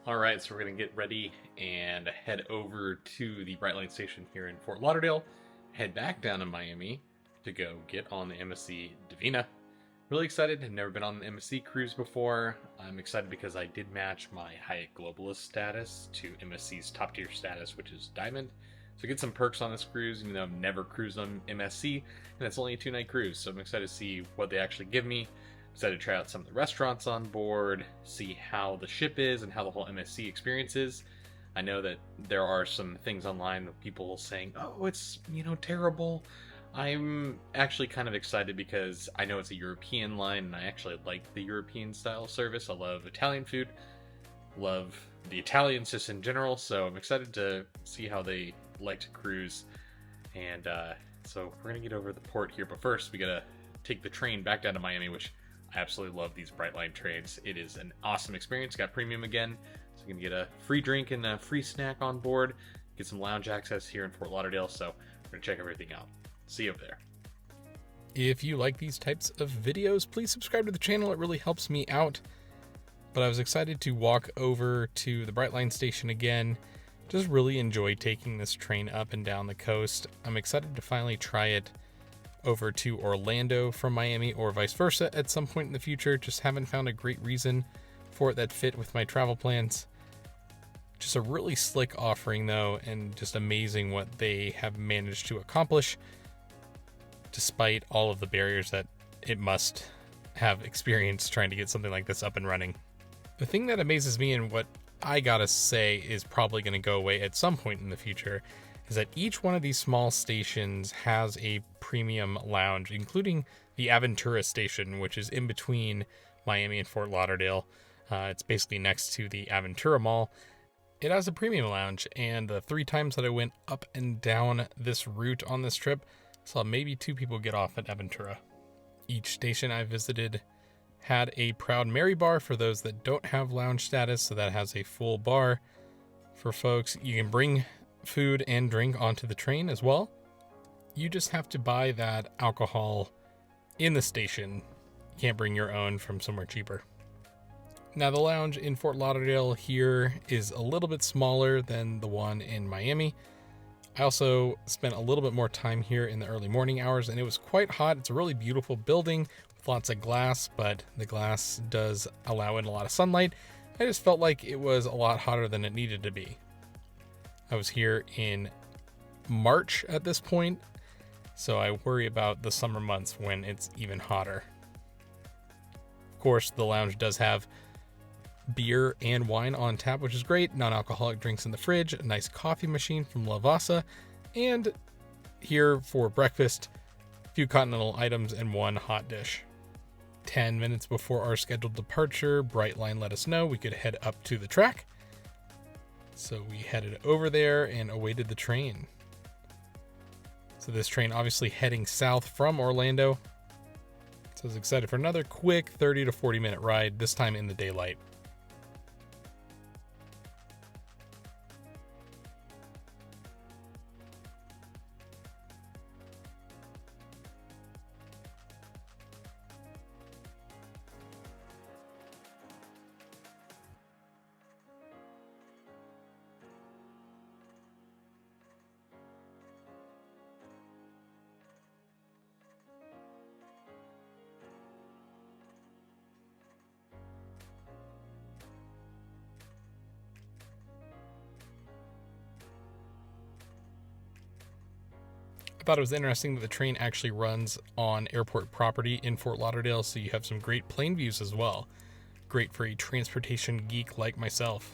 All right, so we're going to get ready and head over to the Brightline station here in Fort Lauderdale, head back down to Miami to go get on the MSC Divina. Really excited. I've never been on the MSC cruise before. I'm excited because I did match my Hyatt Globalist status to MSC's top tier status, which is Diamond. So get some perks on this cruise, even though I've never cruised on MSC, and it's only a 2-night cruise. So I'm excited to see what they actually give me. Excited to try out some of the restaurants on board, see how the ship is and how the whole MSC experience is. I know that there are some things online with people saying, oh, it's, terrible. I'm actually kind of excited because I know it's a European line and I actually like the European style service. I love Italian food, love the Italians just in general, so I'm excited to see how they like to cruise. And so we're going to get over the port here, but first we got to take the train back down to Miami, which I absolutely love these Brightline trains. It is an awesome experience. Got premium again, so you can get a free drink and a free snack on board. Get some lounge access here in Fort Lauderdale, so we're going to check everything out. See you up there. If you like these types of videos, please subscribe to the channel. It really helps me out. But I was excited to walk over to the Brightline station again. Just really enjoy taking this train up and down the coast. I'm excited to finally try it over to Orlando from Miami or vice versa at some point in the future. Just haven't found a great reason for it that fit with my travel plans. Just a really slick offering though, and just amazing what they have managed to accomplish despite all of the barriers that it must have experienced trying to get something like this up and running. The thing that amazes me, and what I gotta say is probably going to go away at some point in the future, is that each one of these small stations has a premium lounge, including the Aventura station, which is in between Miami and Fort Lauderdale. It's basically next to the Aventura Mall. It has a premium lounge, and the 3 times that I went up and down this route on this trip, saw maybe 2 people get off at Aventura. Each station I visited had a Proud Mary bar for those that don't have lounge status, so that has a full bar for folks. You can bring food and drink onto the train as well. You just have to buy that alcohol in the station. You can't bring your own from somewhere cheaper. Now the lounge in Fort Lauderdale here is a little bit smaller than the one in Miami. I also spent a little bit more time here in the early morning hours, and it was quite hot. It's a really beautiful building with lots of glass, but the glass does allow in a lot of sunlight. I just felt like it was a lot hotter than it needed to be. I was here in March at this point, so I worry about the summer months when it's even hotter. Of course, the lounge does have beer and wine on tap, which is great. Non-alcoholic drinks in the fridge, a nice coffee machine from Lavazza, and here for breakfast, a few continental items and 1 hot dish. 10 minutes before our scheduled departure, Brightline let us know we could head up to the track. So we headed over there and awaited the train. So this train obviously heading south from Orlando. So I was excited for another quick 30 to 40 minute ride, this time in the daylight. I thought it was interesting that the train actually runs on airport property in Fort Lauderdale, so you have some great plane views as well. Great for a transportation geek like myself.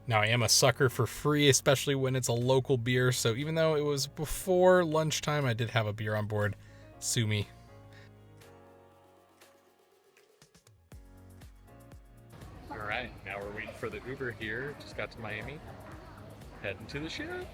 Now, I am a sucker for free, especially when it's a local beer, so even though it was before lunchtime, I did have a beer on board. Sue me. All right, now we're waiting for the Uber here. Just got to Miami. Heading to the ship.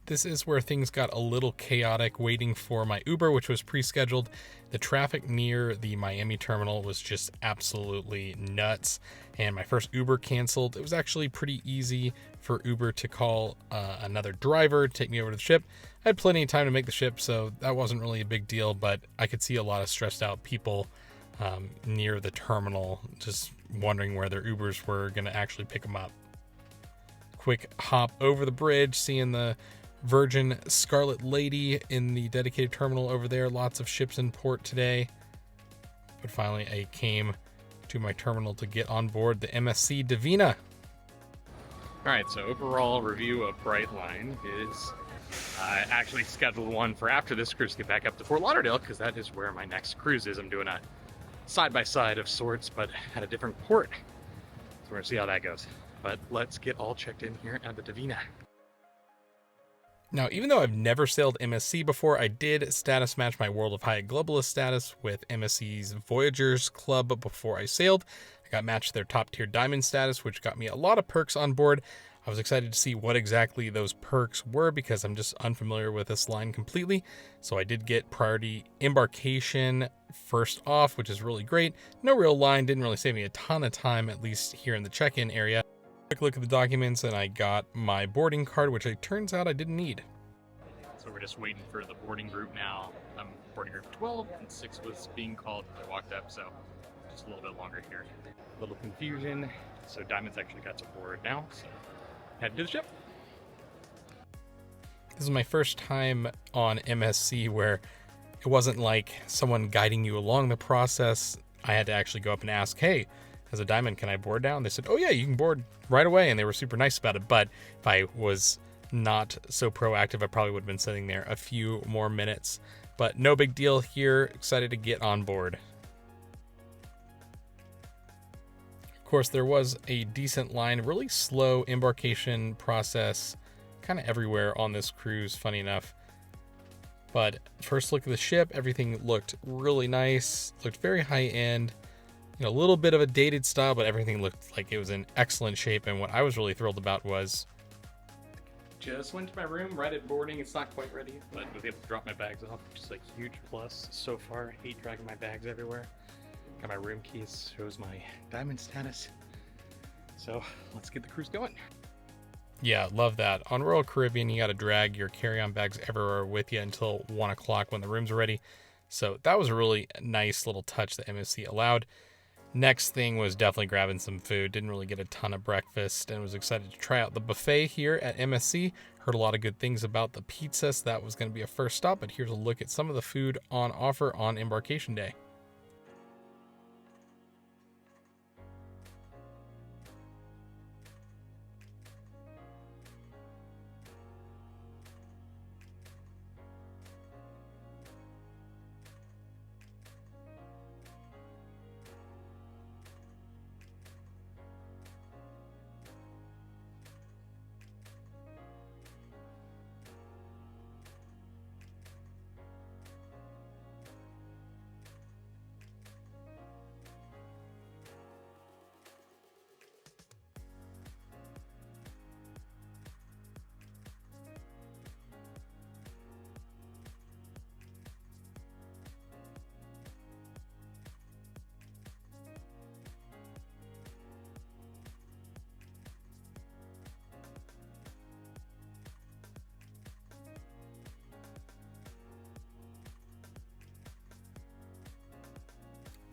This is where things got a little chaotic waiting for my Uber, which was pre-scheduled. The traffic near the Miami terminal was just absolutely nuts, and my first Uber canceled. It was actually pretty easy for Uber to call another driver to take me over to the ship. I had plenty of time to make the ship, so that wasn't really a big deal, but I could see a lot of stressed out people near the terminal, just wondering where their Ubers were going to actually pick them up. Quick hop over the bridge, seeing the Virgin Scarlet Lady in the dedicated terminal over there. Lots of ships in port today. But finally, I came to my terminal to get on board the MSC Divina. All right, so overall review of Brightline is I actually scheduled one for after this cruise to get back up to Fort Lauderdale, because that is where my next cruise is. I'm doing a side-by-side of sorts, but at a different port. So we're gonna see how that goes. But let's get all checked in here at the Divina. Now, even though I've never sailed MSC before, I did status match my World of Hyatt Globalist status with MSC's Voyagers Club before I sailed. I got matched their top tier diamond status, which got me a lot of perks on board. I was excited to see what exactly those perks were because I'm just unfamiliar with this line completely. So I did get priority embarkation first off, which is really great. No real line, didn't really save me a ton of time, at least here in the check-in area. Quick look at the documents and I got my boarding card, which it turns out I didn't need. So we're just waiting for the boarding group now. I'm boarding group 12 and 6 was being called. I walked up, so just a little bit longer here. A little confusion. So Diamond's actually got to board now, so head to the ship. This is my first time on MSC where it wasn't like someone guiding you along the process. I had to actually go up and ask, hey, as a diamond, can I board now? And they said, oh yeah, you can board right away. And they were super nice about it. But if I was not so proactive, I probably would have been sitting there a few more minutes. But no big deal here. Excited to get on board. Of course, there was a decent line, really slow embarkation process, kind of everywhere on this cruise, funny enough. But first look at the ship, everything looked really nice, looked very high end. You know, a little bit of a dated style, but everything looked like it was in excellent shape. And what I was really thrilled about was just went to my room right at boarding. It's not quite ready, but was able to drop my bags off, which is a huge plus so far. I hate dragging my bags everywhere. Got my room keys, shows my diamond status. So let's get the cruise going. Yeah, love that. On Royal Caribbean, you got to drag your carry-on bags everywhere with you until 1 o'clock when the rooms are ready. So that was a really nice little touch that MSC allowed. Next thing was definitely grabbing some food. Didn't really get a ton of breakfast and was excited to try out the buffet here at MSC. Heard a lot of good things about the pizza, so that was going to be a first stop. But here's a look at some of the food on offer on Embarkation Day.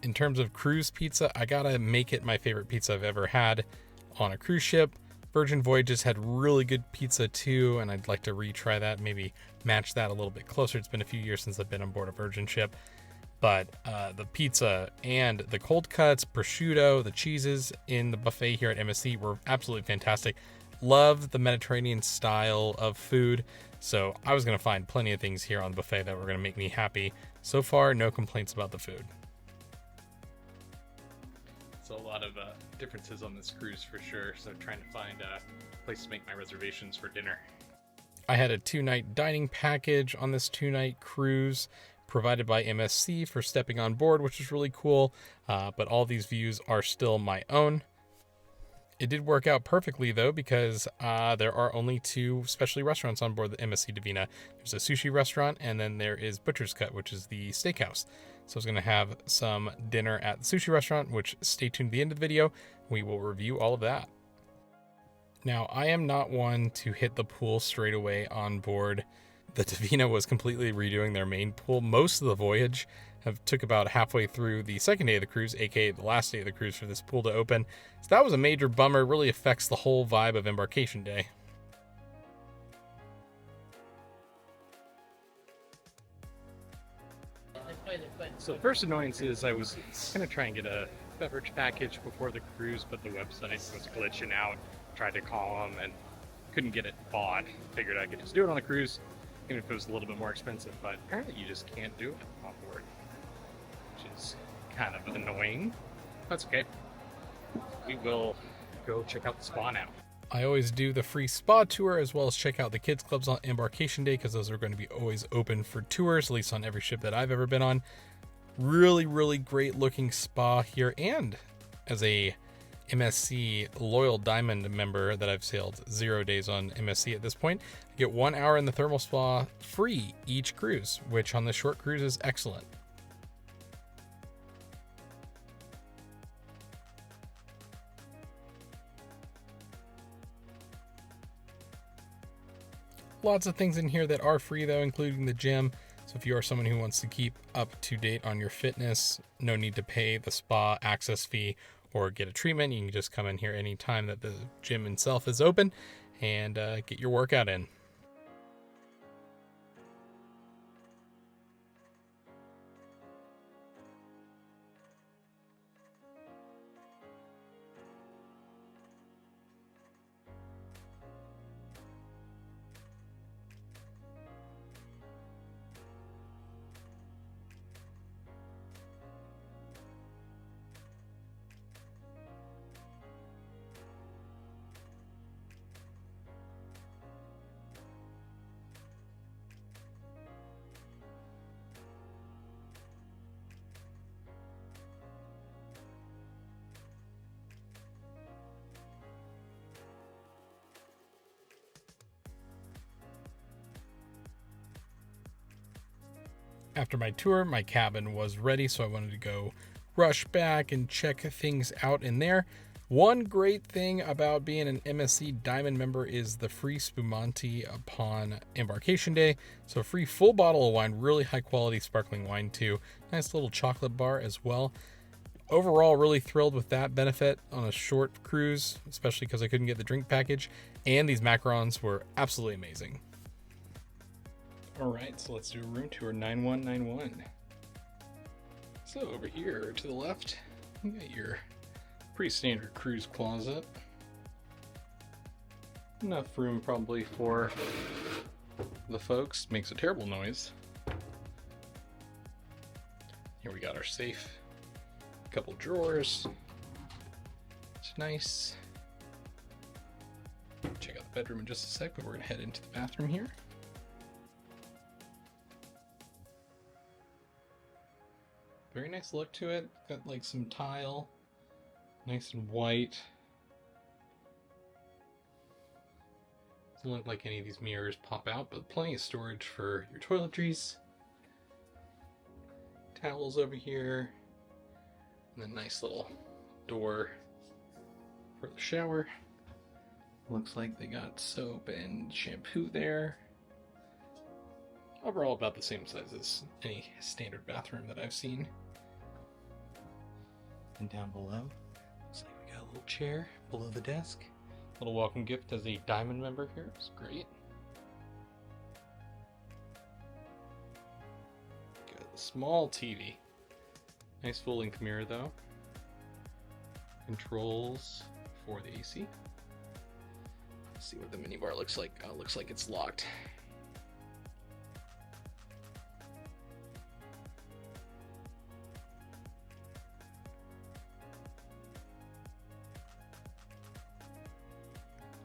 In terms of cruise pizza, I gotta make it my favorite pizza I've ever had on a cruise ship. Virgin Voyages had really good pizza too, and I'd like to retry that, maybe match that a little bit closer. It's been a few years since I've been on board a Virgin ship. But the pizza and the cold cuts, prosciutto, the cheeses in the buffet here at MSC were absolutely fantastic. Love the Mediterranean style of food, so I was gonna find plenty of things here on the buffet that were gonna make me happy. So far, no complaints about the food. So a lot of differences on this cruise for sure. So trying to find a place to make my reservations for dinner. I had a 2-night dining package on this 2-night cruise provided by MSC for stepping on board, which is really cool. But all these views are still my own. It did work out perfectly though, because there are only 2 specialty restaurants on board the MSC Divina. There's a sushi restaurant, and then there is Butcher's Cut, which is the steakhouse. So I was going to have some dinner at the sushi restaurant, which stay tuned to the end of the video. We will review all of that. Now, I am not one to hit the pool straight away on board. The Divina was completely redoing their main pool most of the voyage. have took about halfway through the second day of the cruise, aka the last day of the cruise, for this pool to open. So that was a major bummer. It really affects the whole vibe of Embarkation Day. So the first annoyance is I was going to try and get a beverage package before the cruise, but the website was glitching out. Tried to call them and couldn't get it bought. Figured I could just do it on the cruise, even if it was a little bit more expensive, but apparently you just can't do it on board, which is kind of annoying. That's okay. We will go check out the spa now. I always do the free spa tour as well as check out the kids clubs on Embarkation Day because those are going to be always open for tours, at least on every ship that I've ever been on. Really great looking spa here, and as a MSC Loyal Diamond member that I've sailed 0 days on MSC at this point, I get 1 hour in the thermal spa free each cruise, which on the short cruise is excellent. Lots of things in here that are free though, including the gym. So if you are someone who wants to keep up to date on your fitness, no need to pay the spa access fee or get a treatment. You can just come in here anytime that the gym itself is open and get your workout in. After my tour, my cabin was ready, so I wanted to go rush back and check things out in there. One great thing about being an MSC Diamond member is the free spumante upon Embarkation Day. So a free full bottle of wine, really high quality sparkling wine too. Nice little chocolate bar as well. Overall, really thrilled with that benefit on a short cruise, especially because I couldn't get the drink package. And these macarons were absolutely amazing. All right, so let's do a room tour 9191. So over here to the left, you got your pretty standard cruise closet. Enough room probably for the folks. Makes a terrible noise. Here we got our safe. A couple drawers. It's nice. Check out the bedroom in just a sec, but we're gonna head into the bathroom here. Very nice look to it. Got like some tile, nice and white. Doesn't look like any of these mirrors pop out, but plenty of storage for your toiletries. Towels over here, and a nice little door for the shower. Looks like they got soap and shampoo there. Overall about the same size as any standard bathroom that I've seen. And down below, looks like we got a little chair below the desk. Little welcome gift as a Diamond member here. It's great. Got a small TV. Nice full-length mirror though. Controls for the AC. Let's see what the minibar looks like. Oh, it looks like it's locked.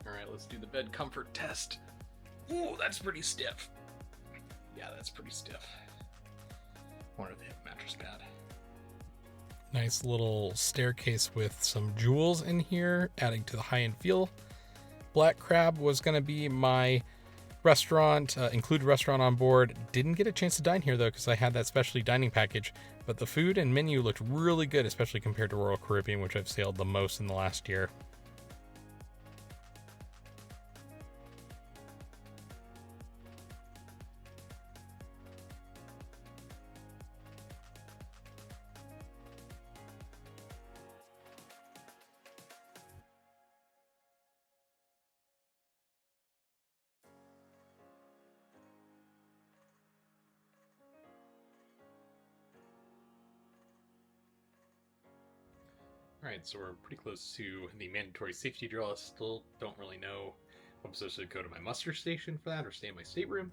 Alright, let's do the bed comfort test. Ooh, that's pretty stiff. Yeah, that's pretty stiff. I wonder if they have a mattress pad. Nice little staircase with some jewels in here, adding to the high-end feel. Black Crab was going to be my restaurant, include restaurant on board. Didn't get a chance to dine here though because I had that specialty dining package, but the food and menu looked really good, especially compared to Royal Caribbean, which I've sailed the most in the last year. Alright, so we're pretty close to the mandatory safety drill. I still don't really know if I'm supposed to go to my muster station for that or stay in my stateroom.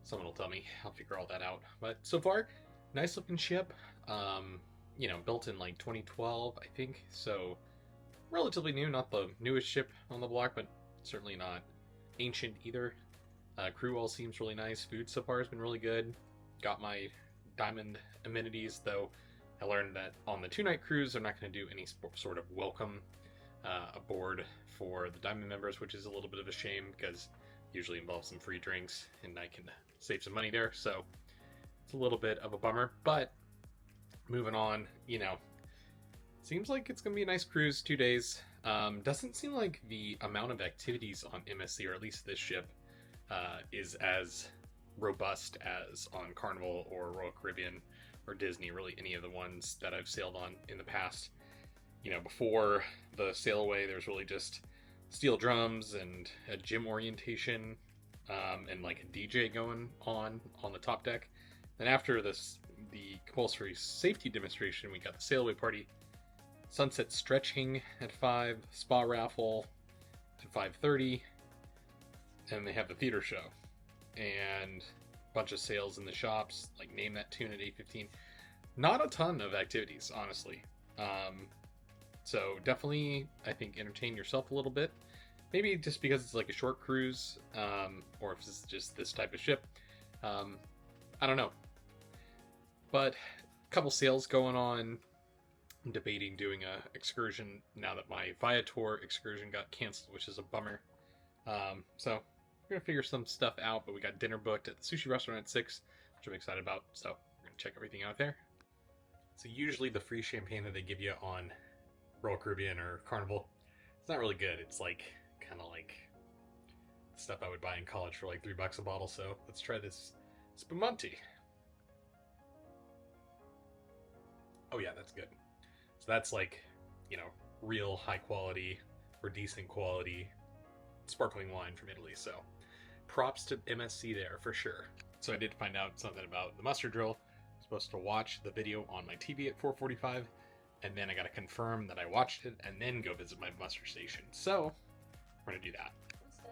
Someone will tell me. I'll figure all that out. But so far, nice looking ship. You know, built in like 2012, I think. So relatively new, not the newest ship on the block, but certainly not ancient either. Crew all seems really nice. Food so far has been really good. Got my diamond amenities, though I learned that on the 2-night cruise, they're not going to do any sort of welcome aboard for the diamond members, which is a little bit of a shame because it usually involves some free drinks and I can save some money there. So it's a little bit of a bummer, but moving on, you know, seems like it's going to be a nice cruise, 2 days. Doesn't seem like the amount of activities on MSC, or at least this ship, is as robust as on Carnival or Royal Caribbean or Disney, really any of the ones that I've sailed on in the past. You know, before the Sailaway, there's really just steel drums and a gym orientation, and like a DJ going on the top deck. Then after this, the compulsory safety demonstration, we got the Sailaway party, sunset stretching at 5, spa raffle at 5:30, and they have the theater show and a bunch of sales in the shops, like Name That Tune at 8:15. Not a ton of activities, honestly. So definitely, I think, entertain yourself a little bit. Maybe just because it's like a short cruise, or if it's just this type of ship. I don't know. But a couple sales going on. I'm debating doing a excursion now that my Viator excursion got canceled, which is a bummer. So we're gonna figure some stuff out, but we got dinner booked at the sushi restaurant at 6, which I'm excited about. So we're gonna check everything out there. So usually the free champagne that they give you on Royal Caribbean or Carnival, it's not really good. It's like kind of like stuff I would buy in college for like $3 a bottle. So let's try this Spumante. Oh yeah, that's good. So that's like, you know, real high quality or decent quality sparkling wine from Italy. So props to MSC there for sure. So I did find out something about the muster drill. I'm supposed to watch the video on my TV at 4:45, and then I got to confirm that I watched it and then go visit my muster station. So we're gonna do that. So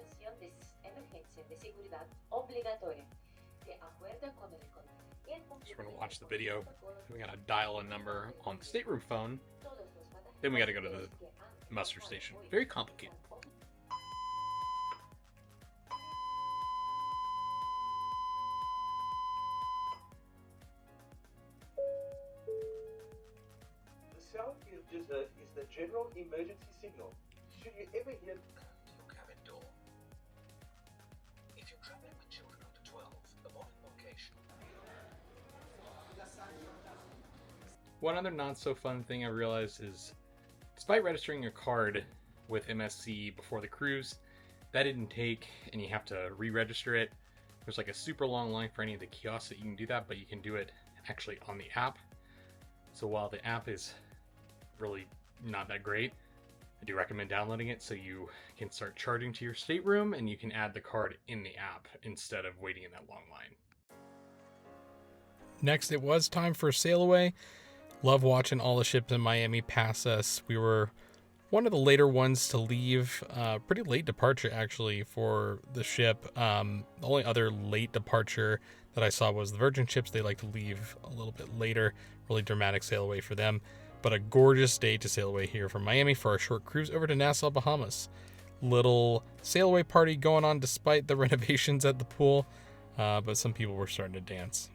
we're gonna watch the video. We gotta dial a number on the stateroom phone. Then we gotta go to the muster station. Very complicated. The sound you just heard is the general emergency signal. Should you ever hear your cabin door. If you're traveling with children under 12, avoid Embarkation. One other not so fun thing I realized is, despite registering your card with MSC before the cruise, that didn't take, and you have to re-register it. There's like a super long line for any of the kiosks that you can do that, but you can do it actually on the app. So while the app is really not that great, I do recommend downloading it so you can start charging to your stateroom and you can add the card in the app instead of waiting in that long line. Next, it was time for Sailaway. Love watching all the ships in Miami pass us. We were one of the later ones to leave. Pretty late departure, actually, for the ship. The only other late departure that I saw was the Virgin ships. They like to leave a little bit later. Really dramatic sail away for them. But a gorgeous day to sail away here from Miami for our short cruise over to Nassau, Bahamas. Little sail away party going on despite the renovations at the pool. But some people were starting to dance.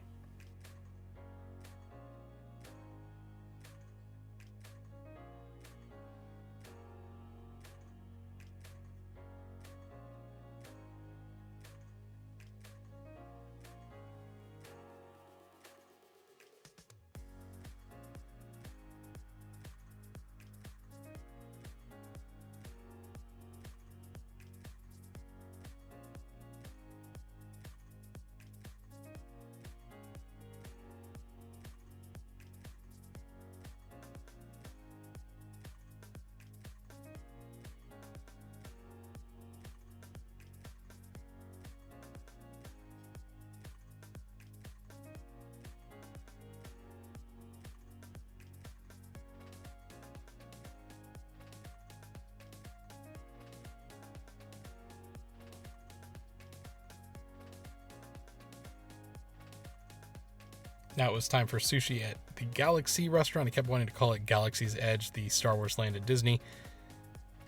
Now it was time for sushi at the Galaxy restaurant. I kept wanting to call it Galaxy's Edge, the Star Wars land at Disney.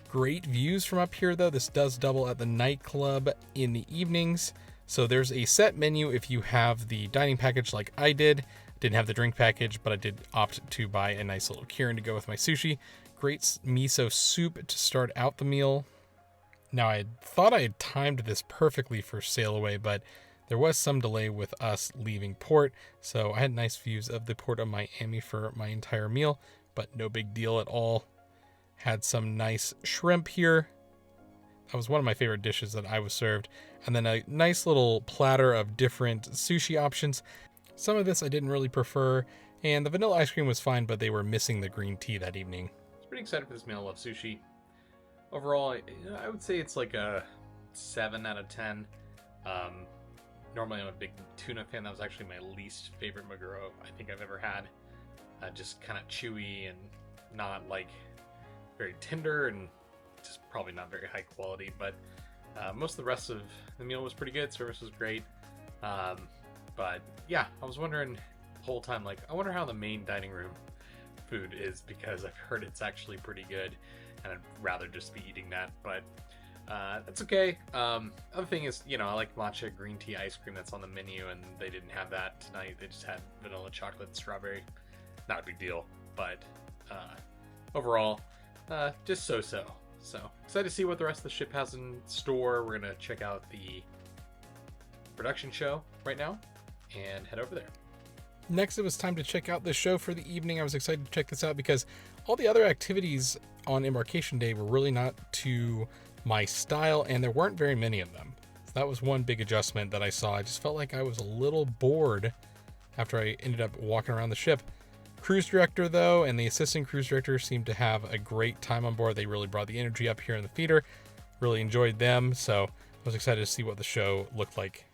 Great views from up here, though. This does double at the nightclub in the evenings. So there's a set menu if you have the dining package like I did. Didn't have the drink package, but I did opt to buy a nice little Kirin to go with my sushi. Great miso soup to start out the meal. Now, I thought I had timed this perfectly for Sailaway, but there was some delay with us leaving port, so I had nice views of the port of Miami for my entire meal, but no big deal at all. Had some nice shrimp here. That was one of my favorite dishes that I was served. And then a nice little platter of different sushi options. Some of this I didn't really prefer, and the vanilla ice cream was fine, but they were missing the green tea that evening. I was pretty excited for this meal. I love sushi. Overall, I would say it's like a 7 out of 10. Normally I'm a big tuna fan. That was actually my least favorite maguro I think I've ever had. Just kind of chewy and not like very tender, and just probably not very high quality. But most of the rest of the meal was pretty good. Service was great. But yeah, I was wondering the whole time, like, I wonder how the main dining room food is, because I've heard it's actually pretty good, and I'd rather just be eating that. But that's okay. Other thing is, you know, I like matcha green tea ice cream that's on the menu, and they didn't have that tonight. They just had vanilla chocolate and strawberry. Not a big deal, but overall, just so-so. So excited to see what the rest of the ship has in store. We're gonna check out the production show right now and head over there. Next, it was time to check out the show for the evening. I was excited to check this out because all the other activities on Embarkation Day were really not to my style, and there weren't very many of them. So that was one big adjustment that I saw. I just felt like I was a little bored after I ended up walking around the ship. Cruise director, though, and the assistant cruise director seemed to have a great time on board. They really brought the energy up here in the theater. Really enjoyed them, so I was excited to see what the show looked like.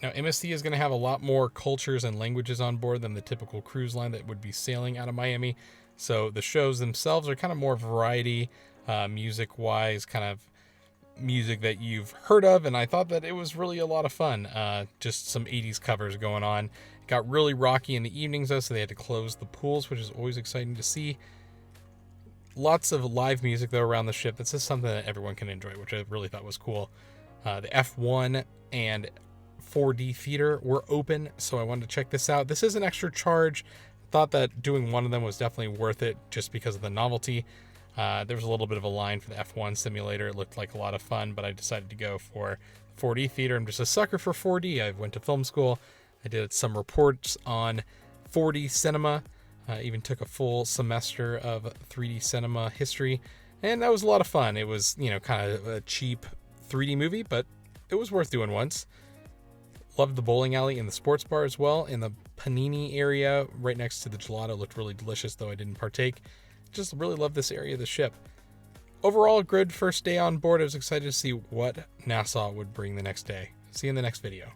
Now, MSC is going to have a lot more cultures and languages on board than the typical cruise line that would be sailing out of Miami. So the shows themselves are kind of more variety, music-wise, kind of music that you've heard of, and I thought that it was really a lot of fun. Just some 80s covers going on. It got really rocky in the evenings, though, so they had to close the pools, which is always exciting to see. Lots of live music, though, around the ship. That's just something that everyone can enjoy, which I really thought was cool. The F1 and 4D theater were open, so I wanted to check this out. This is an extra charge. Thought that doing one of them was definitely worth it just because of the novelty. There was a little bit of a line for the F1 simulator. It looked like a lot of fun, but I decided to go for 4D theater. I'm just a sucker for 4D. I went to film school. I did some reports on 4D cinema. Even took a full semester of 3D cinema history, and that was a lot of fun. It was, you know, kind of a cheap 3D movie, but it was worth doing once. Loved the bowling alley and the sports bar as well. In the panini area right next to the gelato looked really delicious, though I didn't partake. Just really love this area of the ship. Overall, a good first day on board. I was excited to see what Nassau would bring the next day. See you in the next video.